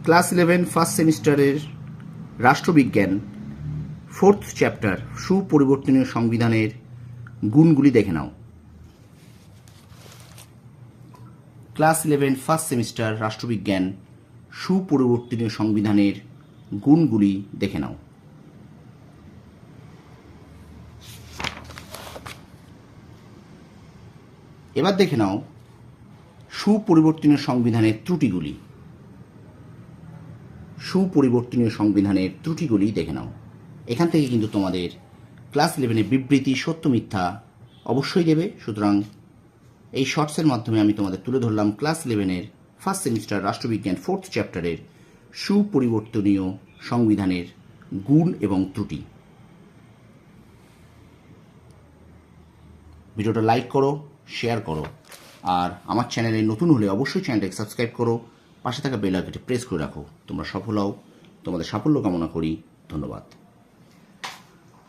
Class 11 first সেমিস্টারের রাষ্ট্রবিজ্ঞান fourth chapter সুপরিবর্তনীয় সংবিধানের গুণগুলি দেখে নাও। ক্লাস 11 ফার্স্ট সেমিস্টার রাষ্ট্রবিজ্ঞান সুপরিবর্তনীয় সংবিধানের গুণগুলি দেখে নাও। এবার দেখে নাও সুপরিবর্তনীয় সংবিধানের ত্রুটিগুলি। সুপরিবর্তনীয় সংবিধানের ত্রুটিগুলি দেখে নাও। এখান থেকে কিন্তু তোমাদের ক্লাস 11-এর বিবৃতি সত্য মিথ্যা অবশ্যই দেবে। সুতরাং এই শর্টসের মাধ্যমে আমি তোমাদের তুলে ধরলাম ক্লাস 11-এর ফার্স্ট সেমিস্টার রাষ্ট্রবিজ্ঞান ফোর্থ চ্যাপ্টারের সুপরিবর্তনীয় সংবিধানের গুণ এবং ত্রুটি। ভিডিওটা লাইক করো, শেয়ার করো, আর আমার চ্যানেলে নতুন হলে অবশ্যই চ্যানেলটাকে সাবস্ক্রাইব করো, পাশে থাকা বেল আইকনটি প্রেস করে রাখো। তোমরা সফল হও, তোমাদের সাফল্য কামনা করি। ধন্যবাদ।